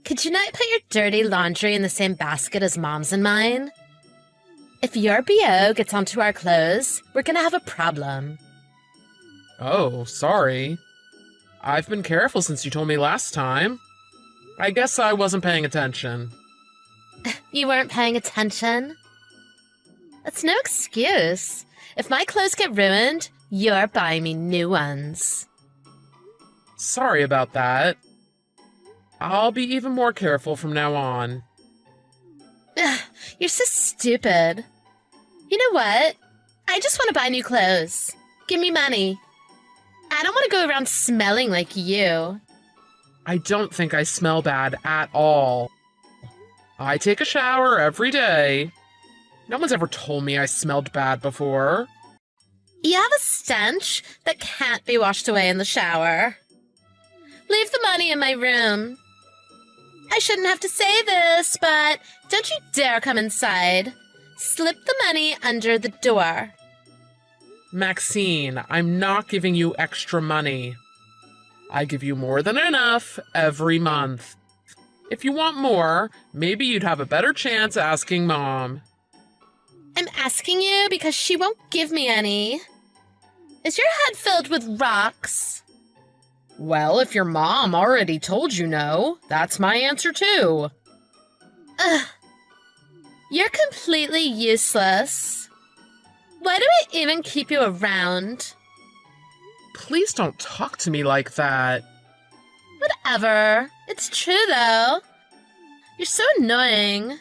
Could you not put your dirty laundry in the same basket as Mom's and mine? If your BO gets onto our clothes, we're gonna have a problem. Oh, sorry. I've been careful since you told me last time. I guess I wasn't paying attention. You weren't paying attention? That's no excuse. If my clothes get ruined, you're buying me new ones. Sorry about that. I'll be even more careful from now on. Ugh, you're so stupid. You know what? I just want to buy new clothes. Give me money. I don't want to go around smelling like you. I don't think I smell bad at all. I take a shower every day. No one's ever told me I smelled bad before. You have a stench that can't be washed away in the shower. Leave the money in my room. I shouldn't have to say this, but don't you dare come inside. Slip the money under the door. Maxine, I'm not giving you extra money. I give you more than enough every month. If you want more, maybe you'd have a better chance asking Mom. I'm asking you because she won't give me any. Is your head filled with rocks? Well, if your mom already told you no, that's my answer too. Ugh. You're completely useless. Why do I even keep you around? Please don't talk to me like that. Whatever. It's true, though. You're so annoying.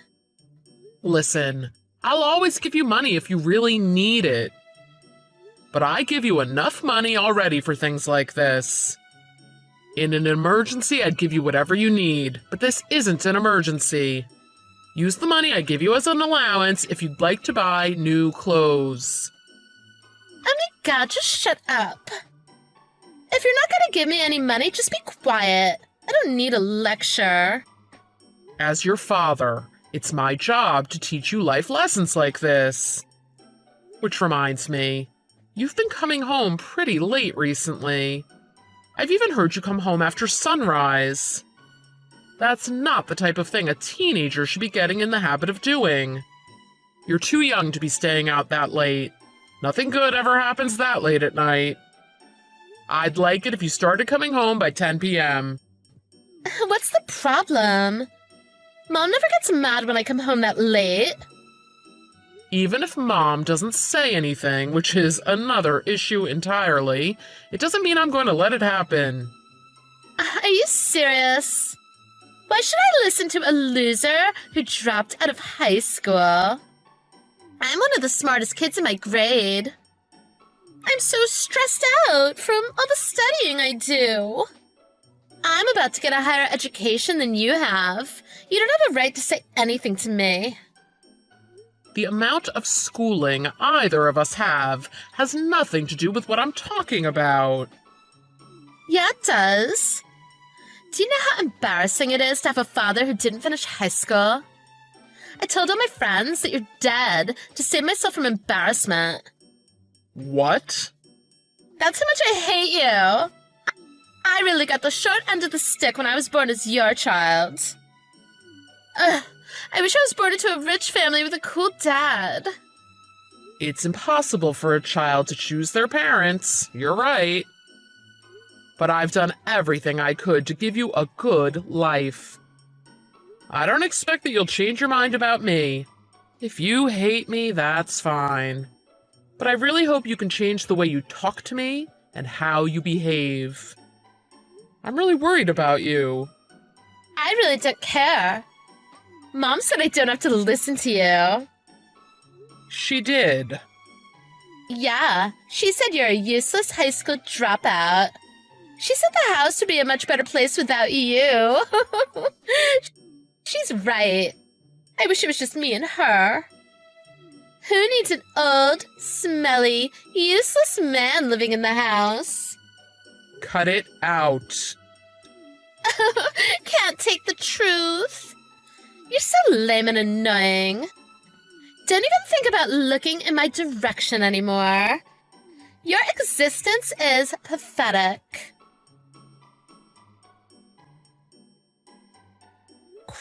Listen, I'll always give you money if you really need it. But I give you enough money already for things like this. In an emergency, I'd give you whatever you need, but this isn't an emergency. Use the money I give you as an allowance if you'd like to buy new clothes. Oh my god, just shut up. If you're not gonna give me any money, just be quiet. I don't need a lecture. As your father, it's my job to teach you life lessons like this. Which reminds me, you've been coming home pretty late recently. I've even heard you come home after sunrise. That's not the type of thing a teenager should be getting in the habit of doing. You're too young to be staying out that late. Nothing good ever happens that late at night. I'd like it if you started coming home by 10 p.m. What's the problem? Mom never gets mad when I come home that late. Even if Mom doesn't say anything, which is another issue entirely, it doesn't mean I'm going to let it happen. Are you serious? Why should I listen to a loser who dropped out of high school? I'm one of the smartest kids in my grade. I'm so stressed out from all the studying I do. I'm about to get a higher education than you have. You don't have a right to say anything to me. The amount of schooling either of us have has nothing to do with what I'm talking about. Yeah, it does. Do you know how embarrassing it is to have a father who didn't finish high school? I told all my friends that you're dead to save myself from embarrassment. What? That's how much I hate you. I really got the short end of the stick when I was born as your child. Ugh, I wish I was born into a rich family with a cool dad. It's impossible for a child to choose their parents. You're right. But I've done everything I could to give you a good life. I don't expect that you'll change your mind about me. If you hate me, that's fine. But I really hope you can change the way you talk to me and how you behave. I'm really worried about you. I really don't care. Mom said I don't have to listen to you. She did. Yeah, she said you're a useless high school dropout. She said the house would be a much better place without you. She's right. I wish it was just me and her. Who needs an old, smelly, useless man living in the house? Cut it out. Can't take the truth. You're so lame and annoying. Don't even think about looking in my direction anymore. Your existence is pathetic.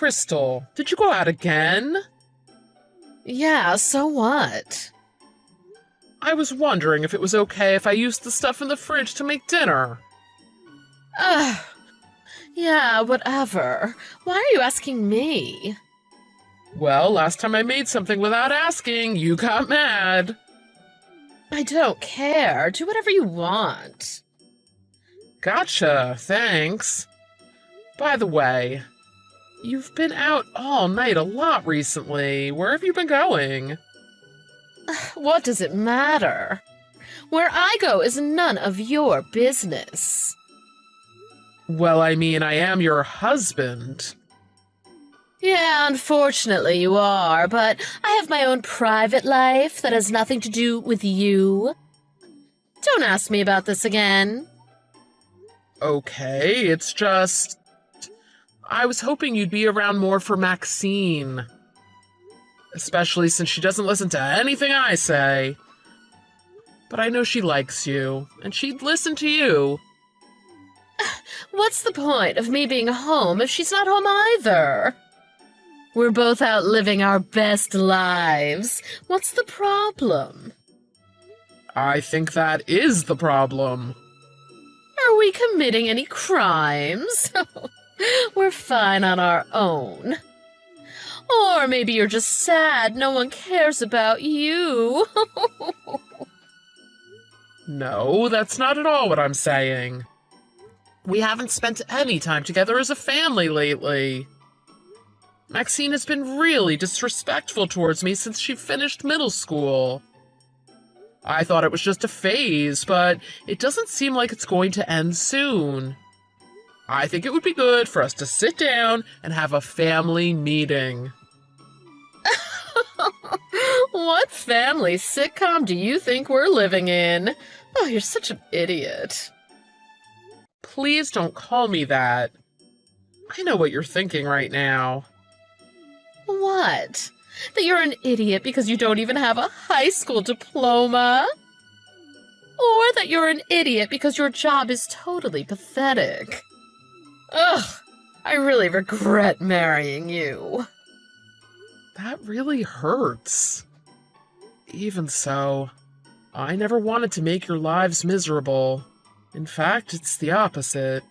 Crystal, did you go out again? Yeah, so what? I was wondering if it was okay if I used the stuff in the fridge to make dinner. Ugh. Yeah, whatever. Why are you asking me? Well, last time I made something without asking, you got mad. I don't care. Do whatever you want. Gotcha, thanks. By the way, you've been out all night a lot recently. Where have you been going? What does it matter? Where I go is none of your business. Well, I mean, I am your husband. Yeah, unfortunately you are, but I have my own private life that has nothing to do with you. Don't ask me about this again. Okay, it's just... I was hoping you'd be around more for Maxine. Especially since she doesn't listen to anything I say. But I know she likes you, and she'd listen to you. What's the point of me being home if she's not home either? We're both out living our best lives. What's the problem? I think that is the problem. Are we committing any crimes? We're fine on our own. Or maybe you're just sad no one cares about you. No, that's not at all what I'm saying. We haven't spent any time together as a family lately. Maxine has been really disrespectful towards me since she finished middle school. I thought it was just a phase, but it doesn't seem like it's going to end soon. I think it would be good for us to sit down and have a family meeting. What family sitcom do you think we're living in? Oh, you're such an idiot. Please don't call me that. I know what you're thinking right now. What? That you're an idiot because you don't even have a high school diploma? Or that you're an idiot because your job is totally pathetic? Ugh, I really regret marrying you. That really hurts. Even so, I never wanted to make your lives miserable. In fact, it's the opposite.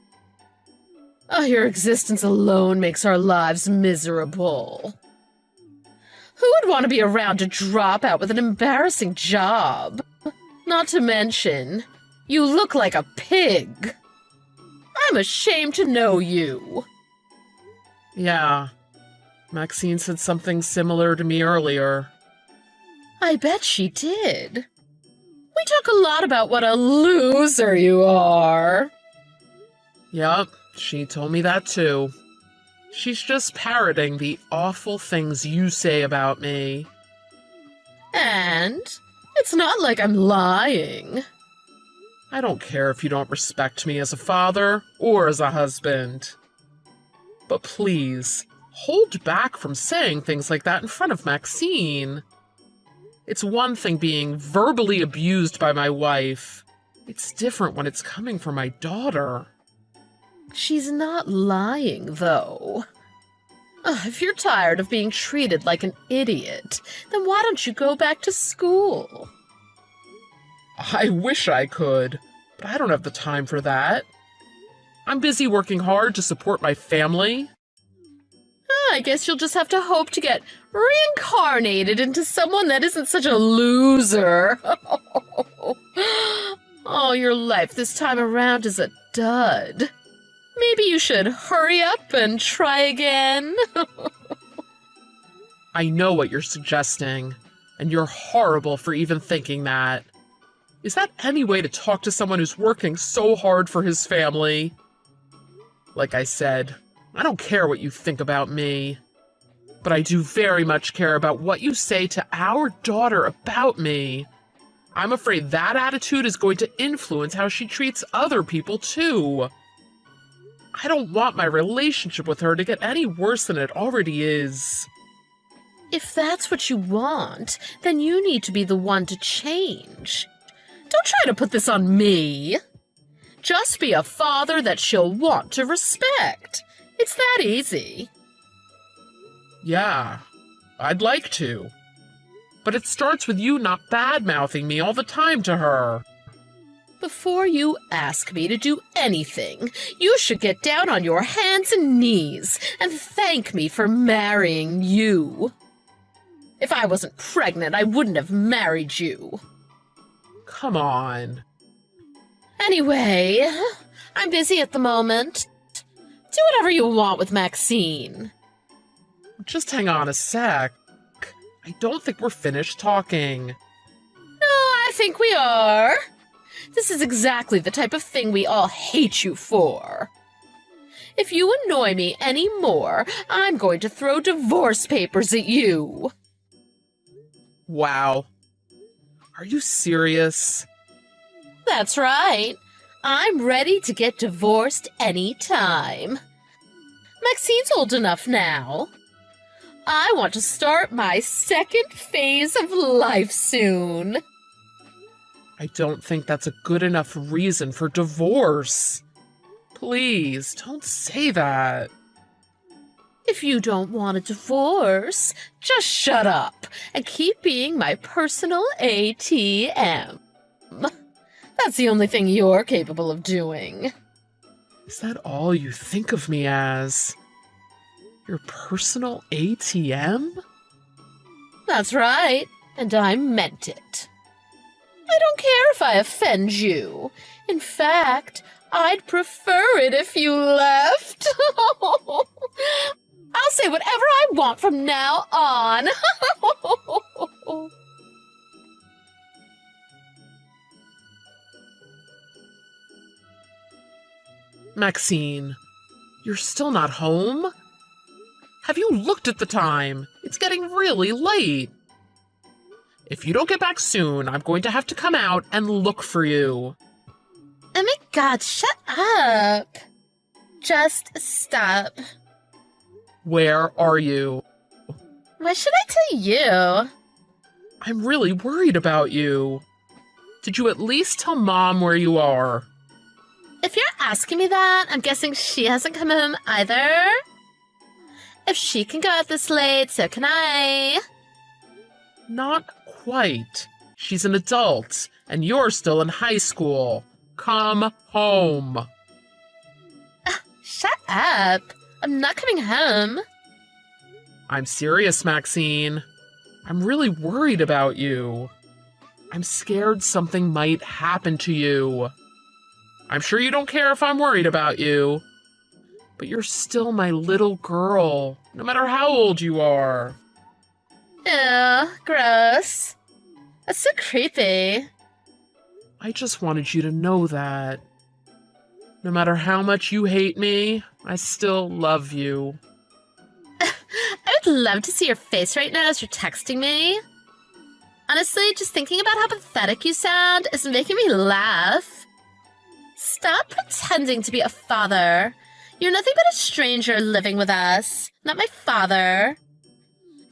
Oh, your existence alone makes our lives miserable. Who would want to be around to drop out with an embarrassing job? Not to mention, you look like a pig. I'm ashamed to know you. Yeah, Maxine said something similar to me earlier. I bet she did. We talk a lot about what a loser you are. Yup, she told me that too. She's just parroting the awful things you say about me. And it's not like I'm lying. I don't care if you don't respect me as a father or as a husband. But please, hold back from saying things like that in front of Maxine. It's one thing being verbally abused by my wife. It's different when it's coming from my daughter. She's not lying, though. Ugh, if you're tired of being treated like an idiot, then why don't you go back to school? I wish I could, but I don't have the time for that. I'm busy working hard to support my family. I guess you'll just have to hope to get reincarnated into someone that isn't such a loser. Oh, your life this time around is a dud. Maybe you should hurry up and try again. I know what you're suggesting, and you're horrible for even thinking that. Is that any way to talk to someone who's working so hard for his family? Like I said, I don't care what you think about me. But I do very much care about what you say to our daughter about me. I'm afraid that attitude is going to influence how she treats other people, too. I don't want my relationship with her to get any worse than it already is. If that's what you want, then you need to be the one to change. Don't try to put this on me. Just be a father that she'll want to respect. It's that easy. Yeah, I'd like to. But it starts with you not bad-mouthing me all the time to her. Before you ask me to do anything, you should get down on your hands and knees and thank me for marrying you. If I wasn't pregnant, I wouldn't have married you. Come on. Anyway, I'm busy at the moment. Do whatever you want with Maxine. Just hang on a sec. I don't think we're finished talking. No, I think we are. This is exactly the type of thing we all hate you for. If you annoy me any more, I'm going to throw divorce papers at you. Wow. Are you serious? That's right. I'm ready to get divorced any time. Maxine's old enough now. I want to start my second phase of life soon. I don't think that's a good enough reason for divorce. Please, don't say that. If you don't want a divorce, just shut up and keep being my personal ATM. That's the only thing you're capable of doing. Is that all you think of me as? Your personal ATM? That's right, and I meant it. I don't care if I offend you. In fact, I'd prefer it if you left. I'll say whatever I want from now on. Maxine, you're still not home? Have you looked at the time? It's getting really late. If you don't get back soon, I'm going to have to come out and look for you. Oh my god, shut up. Just stop. Where are you? Why should I tell you? I'm really worried about you. Did you at least tell Mom where you are? If you're asking me that, I'm guessing she hasn't come home either. If she can go out this late, so can I. Not quite. She's an adult, and you're still in high school. Come home. Shut up. I'm not coming home. I'm serious, Maxine. I'm really worried about you. I'm scared something might happen to you. I'm sure you don't care if I'm worried about you. But you're still my little girl, no matter how old you are. Ew, gross. That's so creepy. I just wanted you to know that. No matter how much you hate me, I still love you. I would love to see your face right now as you're texting me. Honestly, just thinking about how pathetic you sound is making me laugh. Stop pretending to be a father. You're nothing but a stranger living with us, not my father.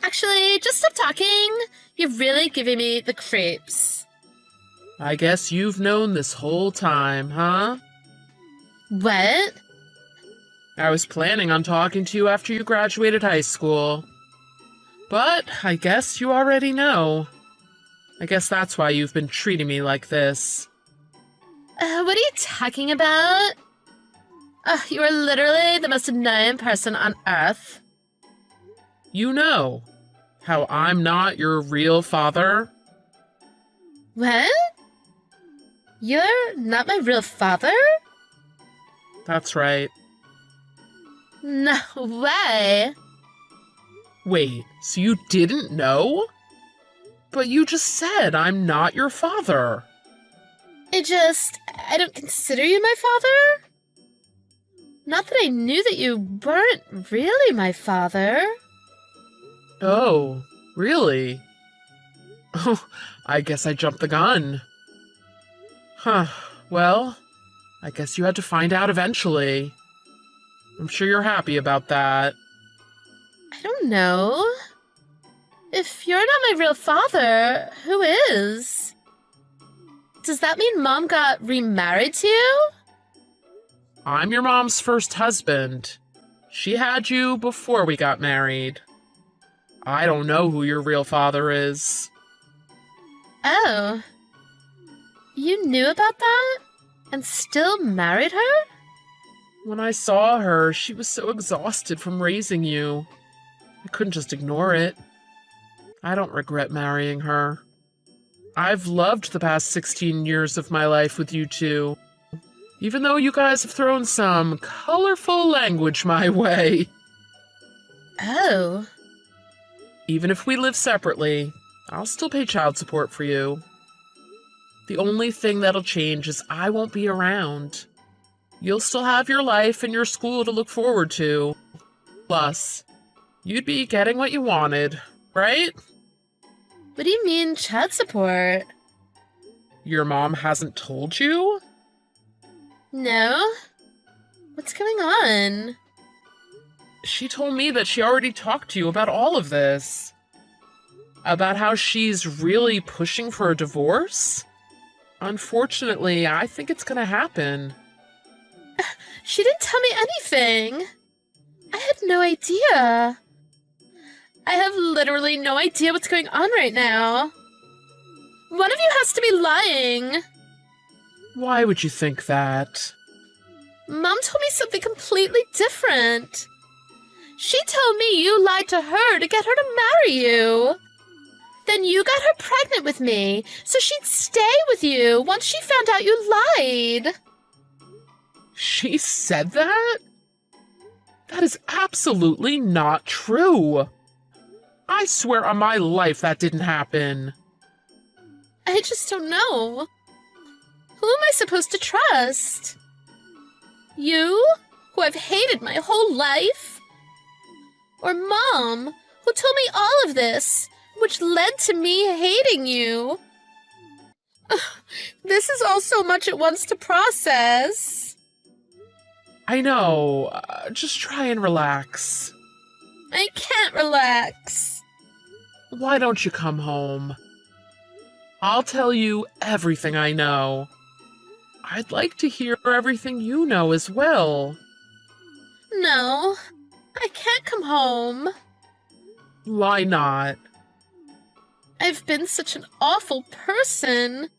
Actually, just stop talking. You're really giving me the creeps. I guess you've known this whole time, huh? What? I was planning on talking to you after you graduated high school. But I guess you already know. I guess that's why you've been treating me like this. What are you talking about? You are literally the most annoying person on earth. You know how I'm not your real father? What? You're not my real father? That's right. No way. Wait, so you didn't know? But you just said I'm not your father. I don't consider you my father? Not that I knew that you weren't really my father. Oh, really? Oh, I guess I jumped the gun. Huh, well, I guess you had to find out eventually. I'm sure you're happy about that. I don't know. If you're not my real father, who is? Does that mean Mom got remarried to you? I'm your mom's first husband. She had you before we got married. I don't know who your real father is. Oh. You knew about that? And still married her? When I saw her, she was so exhausted from raising you. I couldn't just ignore it. I don't regret marrying her. I've loved the past 16 years of my life with you two, even though you guys have thrown some colorful language my way. Oh. Even if we live separately, I'll still pay child support for you. The only thing that'll change is I won't be around. You'll still have your life and your school to look forward to. Plus, you'd be getting what you wanted, right? What do you mean, child support? Your mom hasn't told you? No? What's going on? She told me that she already talked to you about all of this. About how she's really pushing for a divorce? Unfortunately, I think it's gonna happen. She didn't tell me anything. I had no idea. I have literally no idea what's going on right now. One of you has to be lying. Why would you think that? Mom told me something completely different. She told me you lied to her to get her to marry you. Then you got her pregnant with me, so she'd stay with you once she found out you lied. She said that? That is absolutely not true. I swear on my life that didn't happen. I just don't know. Who am I supposed to trust? You, who I've hated my whole life? Or Mom, who told me all of this, which led to me hating you? Ugh, this is all so much at once to process. I know. Just try and relax. I can't relax. Why don't you come home? I'll tell you everything I know. I'd like to hear everything you know as well. No, I can't come home. Why not? I've been such an awful person.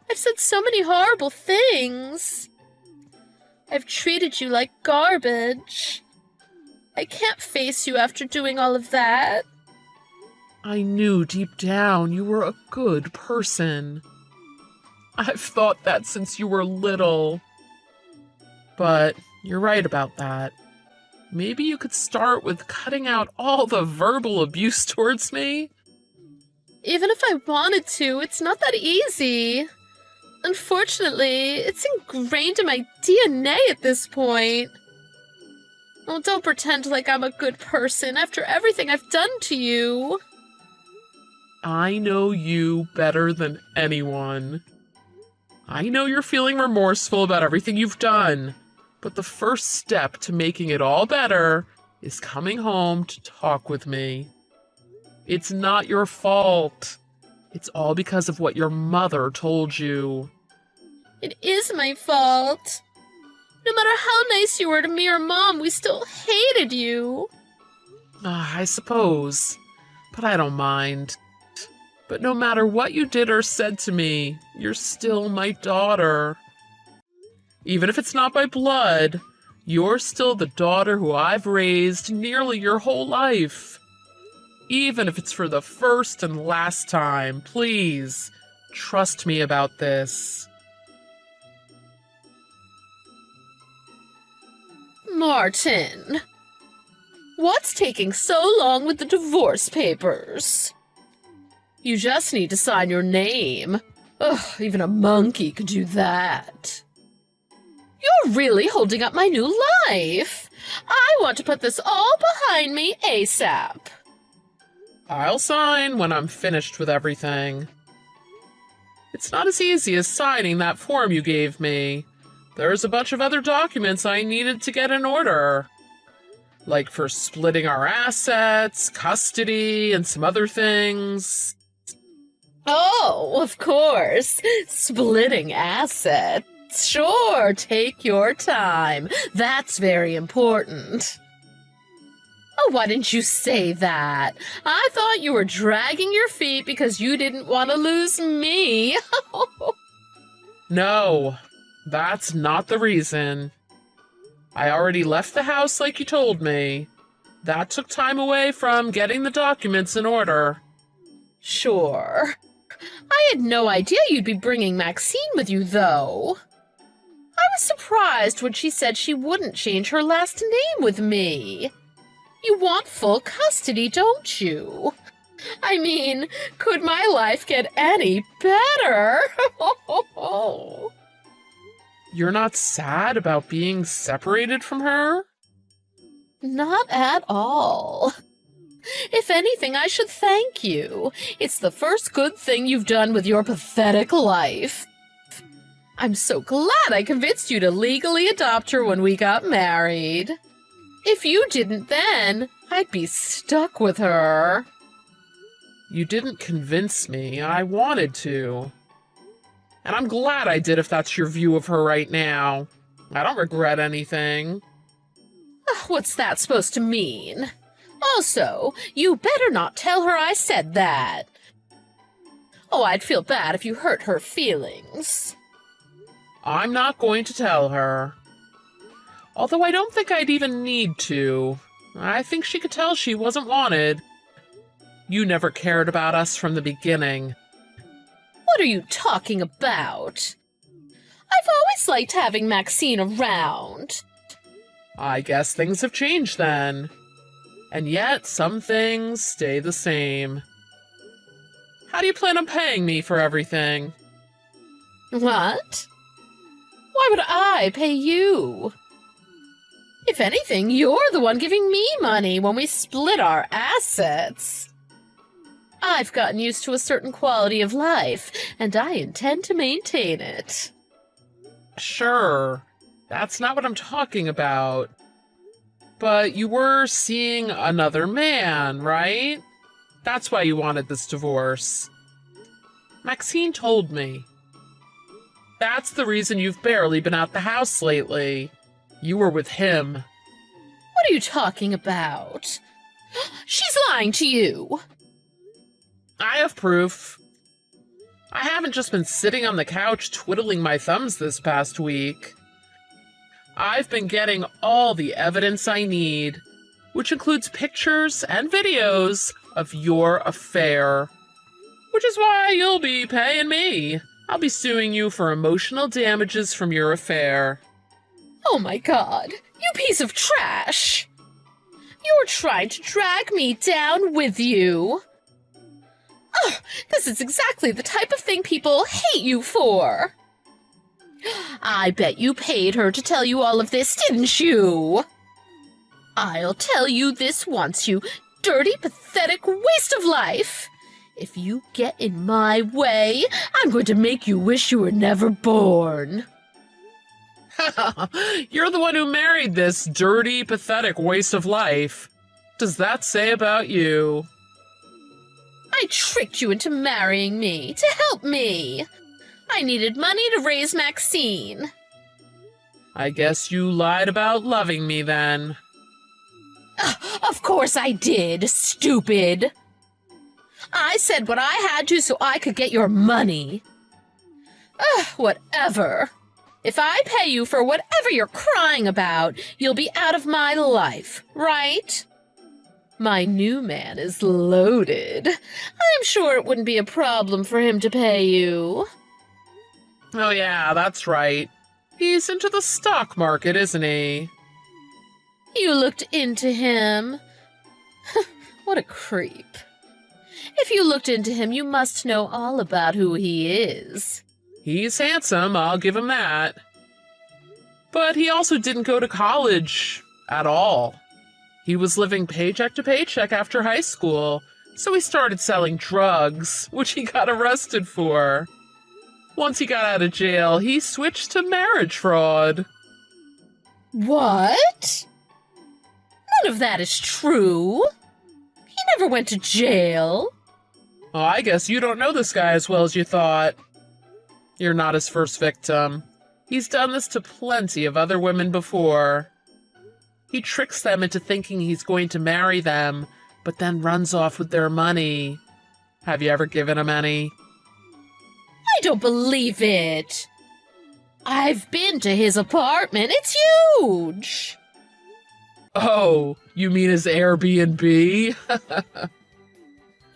I've said so many horrible things. I've treated you like garbage. I can't face you after doing all of that. I knew deep down you were a good person. I've thought that since you were little. But you're right about that. Maybe you could start with cutting out all the verbal abuse towards me? Even if I wanted to, it's not that easy. Unfortunately, it's ingrained in my DNA at this point. Oh, don't pretend like I'm a good person after everything I've done to you. I know you better than anyone. I know you're feeling remorseful about everything you've done, but the first step to making it all better is coming home to talk with me. It's not your fault. It's all because of what your mother told you. It is my fault. No matter how nice you were to me or Mom, we still hated you. I suppose, but I don't mind. But no matter what you did or said to me, you're still my daughter. Even if it's not by blood, you're still the daughter who I've raised nearly your whole life. Even if it's for the first and last time, please, trust me about this. Martin, what's taking so long with the divorce papers? You just need to sign your name. Ugh, even a monkey could do that. You're really holding up my new life. I want to put this all behind me ASAP. I'll sign when I'm finished with everything. It's not as easy as signing that form you gave me. There's a bunch of other documents I needed to get in order. Like for splitting our assets, custody, and some other things. Oh, of course. Splitting assets. Sure, take your time. That's very important. Why didn't you say that? I thought you were dragging your feet because you didn't want to lose me. No, that's not the reason. I already left the house like you told me. That took time away from getting the documents in order. Sure. I had no idea you'd be bringing Maxine with you, though. I was surprised when she said she wouldn't change her last name with me. You want full custody, don't you? I mean, could my life get any better? You're not sad about being separated from her? Not at all. If anything, I should thank you. It's the first good thing you've done with your pathetic life. I'm so glad I convinced you to legally adopt her when we got married. If you didn't then, I'd be stuck with her. You didn't convince me. I wanted to. And I'm glad I did if that's your view of her right now. I don't regret anything. What's that supposed to mean? Also, you better not tell her I said that. Oh, I'd feel bad if you hurt her feelings. I'm not going to tell her. Although I don't think I'd even need to. I think she could tell she wasn't wanted. You never cared about us from the beginning. What are you talking about? I've always liked having Maxine around. I guess things have changed then. And yet, some things stay the same. How do you plan on paying me for everything? What? Why would I pay you? If anything, you're the one giving me money when we split our assets. I've gotten used to a certain quality of life, and I intend to maintain it. Sure, that's not what I'm talking about. But you were seeing another man, right? That's why you wanted this divorce. Maxine told me. That's the reason you've barely been out the house lately. You were with him. What are you talking about? She's lying to you. I have proof. I haven't just been sitting on the couch twiddling my thumbs this past week. I've been getting all the evidence I need, which includes pictures and videos of your affair. Which is why you'll be paying me. I'll be suing you for emotional damages from your affair. Oh my god, you piece of trash! You're trying to drag me down with you. Ugh, this is exactly the type of thing people hate you for. I bet you paid her to tell you all of this, didn't you? I'll tell you this once, you dirty, pathetic waste of life. If you get in my way, I'm going to make you wish you were never born. You're the one who married this dirty, pathetic waste of life. Does that say about you? I tricked you into marrying me to help me. I needed money to raise Maxine. I guess you lied about loving me then. Of course I did, stupid. I said what I had to so I could get your money. Whatever. If I pay you for whatever you're crying about, you'll be out of my life, right? My new man is loaded. I'm sure it wouldn't be a problem for him to pay you. Oh yeah, that's right. He's into the stock market, isn't he? You looked into him. What a creep. If you looked into him, you must know all about who he is. He's handsome, I'll give him that. But he also didn't go to college at all. He was living paycheck to paycheck after high school, so he started selling drugs, which he got arrested for. Once he got out of jail, he switched to marriage fraud. What? None of that is true. He never went to jail. Oh, I guess you don't know this guy as well as you thought. You're not his first victim. He's done this to plenty of other women before. He tricks them into thinking he's going to marry them, but then runs off with their money. Have you ever given him any? I don't believe it. I've been to his apartment. It's huge. Oh, you mean his Airbnb?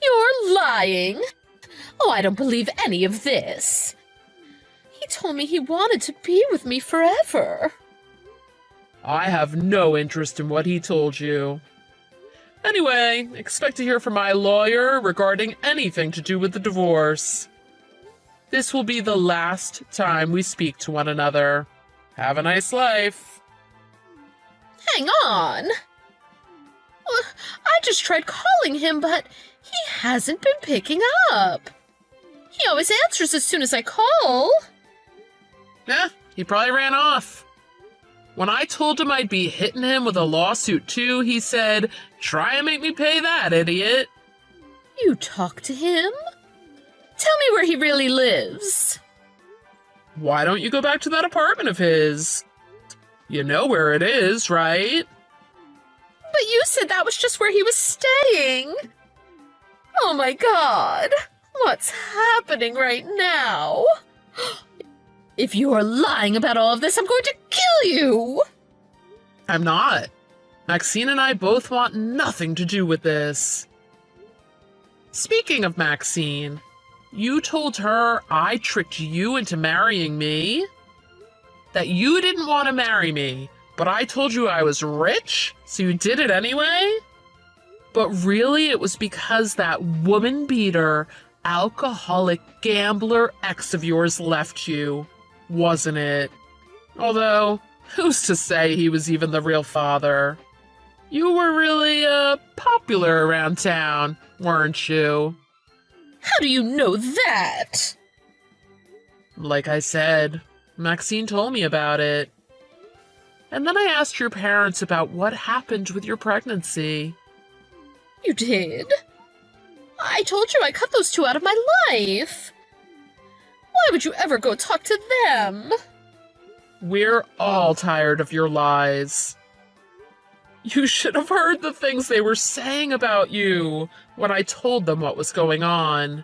You're lying. Oh, I don't believe any of this. He told me he wanted to be with me forever. I have no interest in what he told you. Anyway, expect to hear from my lawyer regarding anything to do with the divorce. This will be the last time we speak to one another. Have a nice life. Hang on. I just tried calling him, but he hasn't been picking up. He always answers as soon as I call. Yeah, he probably ran off. When I told him I'd be hitting him with a lawsuit too, he said, "Try and make me pay that, idiot." You talked to him? Tell me where he really lives. Why don't you go back to that apartment of his? You know where it is, right? But you said that was just where he was staying. Oh my god. What's happening right now? If you are lying about all of this, I'm going to kill you! I'm not. Maxine and I both want nothing to do with this. Speaking of Maxine, you told her I tricked you into marrying me? That you didn't want to marry me, but I told you I was rich, so you did it anyway? But really, it was because that woman beater, alcoholic gambler ex of yours left you, wasn't it? Although, who's to say he was even the real father? You were really, popular around town, weren't you? How do you know that? Like I said, Maxine told me about it. And then I asked your parents about what happened with your pregnancy. You did? I told you I cut those two out of my life. Why would you ever go talk to them? We're all tired of your lies. You should have heard the things they were saying about you when I told them what was going on.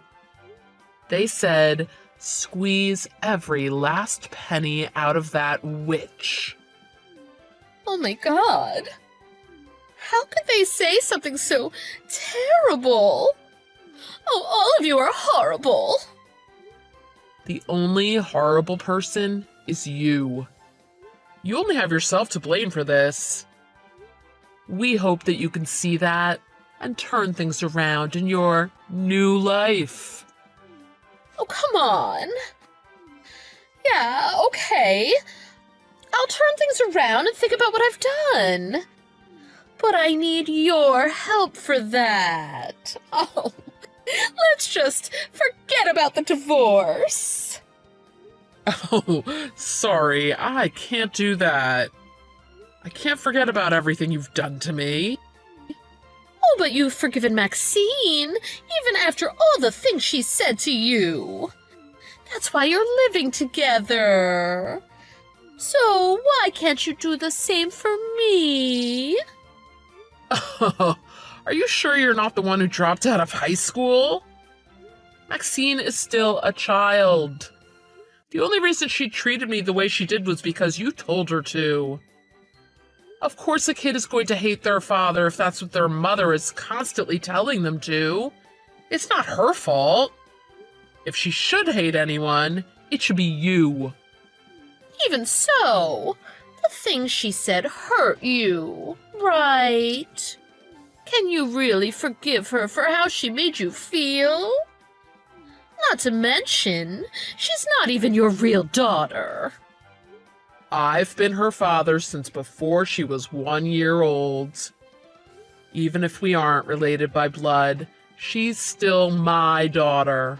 They said, squeeze every last penny out of that witch. Oh my god. How could they say something so terrible? Oh, all of you are horrible. The only horrible person is you. You only have yourself to blame for this. We hope that you can see that and turn things around in your new life. Oh, come on. Yeah, okay. I'll turn things around and think about what I've done. But I need your help for that. Oh, let's just forget about the divorce. Oh, sorry, I can't do that. I can't forget about everything you've done to me. Oh, but you've forgiven Maxine, even after all the things she said to you. That's why you're living together. So why can't you do the same for me? Are you sure you're not the one who dropped out of high school? Maxine is still a child. The only reason she treated me the way she did was because you told her to. Of course a kid is going to hate their father if that's what their mother is constantly telling them to. It's not her fault. If she should hate anyone, it should be you. Even so, the things she said hurt you, right? Can you really forgive her for how she made you feel? Not to mention, she's not even your real daughter. I've been her father since before she was 1 year old. Even if we aren't related by blood, she's still my daughter.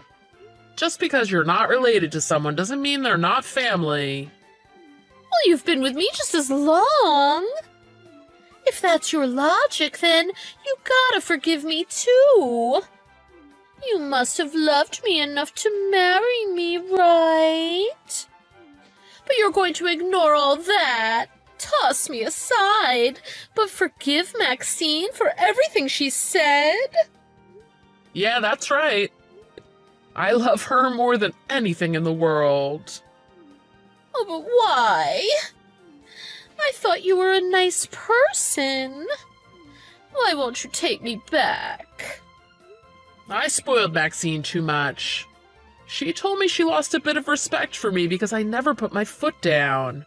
Just because you're not related to someone doesn't mean they're not family. Well, you've been with me just as long. If that's your logic, then you gotta forgive me too. You must have loved me enough to marry me, right? But you're going to ignore all that, toss me aside, but forgive Maxine for everything she said. Yeah, that's right. I love her more than anything in the world. Oh, but why? I thought you were a nice person. Why won't you take me back? I spoiled Maxine too much. She told me she lost a bit of respect for me because I never put my foot down.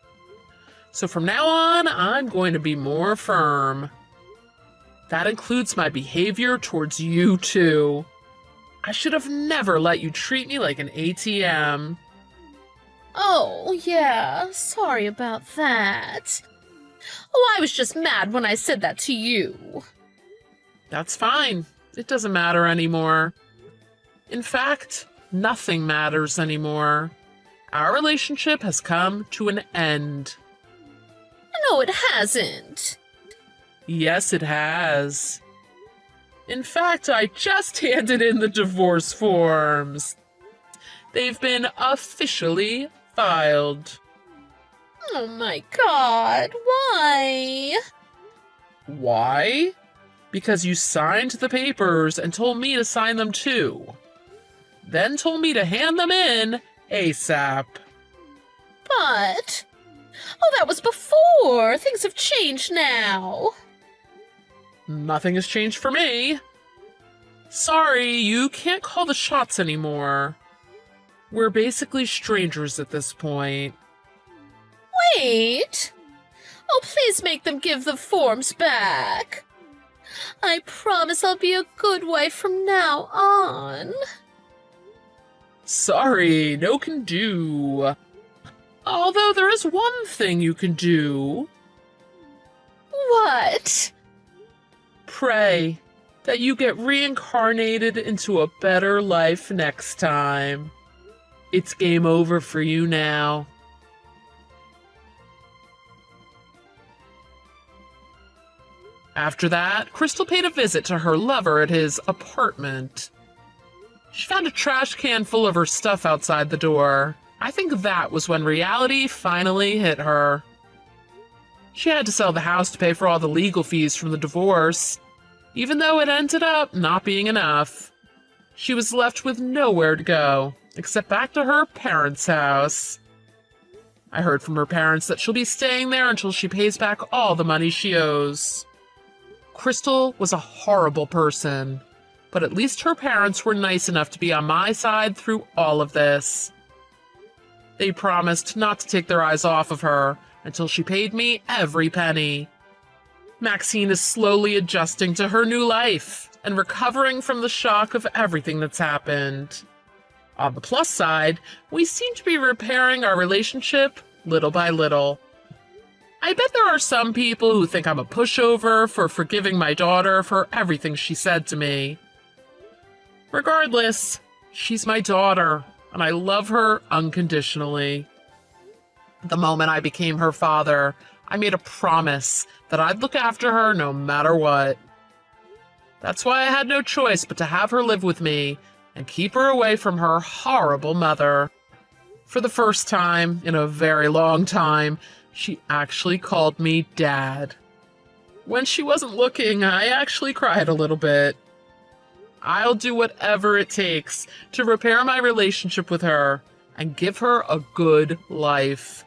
So from now on, I'm going to be more firm. That includes my behavior towards you, too. I should have never let you treat me like an ATM. Oh, yeah, sorry about that. Oh, I was just mad when I said that to you. That's fine. It doesn't matter anymore. In fact, nothing matters anymore. Our relationship has come to an end. No, it hasn't. Yes, it has. In fact, I just handed in the divorce forms. They've been officially filed. Oh my god, why? Why? Because you signed the papers and told me to sign them too. Then told me to hand them in ASAP. But... oh, that was before. Things have changed now. Nothing has changed for me. Sorry, you can't call the shots anymore. We're basically strangers at this point. Wait. Oh, please make them give the forms back. I promise I'll be a good wife from now on. Sorry, no can do. Although there is one thing you can do. What? Pray that you get reincarnated into a better life next time. It's game over for you now. After that, Crystal paid a visit to her lover at his apartment. She found a trash can full of her stuff outside the door. I think that was when reality finally hit her. She had to sell the house to pay for all the legal fees from the divorce, even though it ended up not being enough. She was left with nowhere to go, except back to her parents' house. I heard from her parents that she'll be staying there until she pays back all the money she owes. Crystal was a horrible person, but at least her parents were nice enough to be on my side through all of this. They promised not to take their eyes off of her until she paid me every penny. Maxine is slowly adjusting to her new life and recovering from the shock of everything that's happened. On the plus side, we seem to be repairing our relationship little by little. I bet there are some people who think I'm a pushover for forgiving my daughter for everything she said to me. Regardless, she's my daughter, and I love her unconditionally. The moment I became her father, I made a promise that I'd look after her no matter what. That's why I had no choice but to have her live with me and keep her away from her horrible mother. For the first time in a very long time, she actually called me Dad. When she wasn't looking, I actually cried a little bit. I'll do whatever it takes to repair my relationship with her and give her a good life.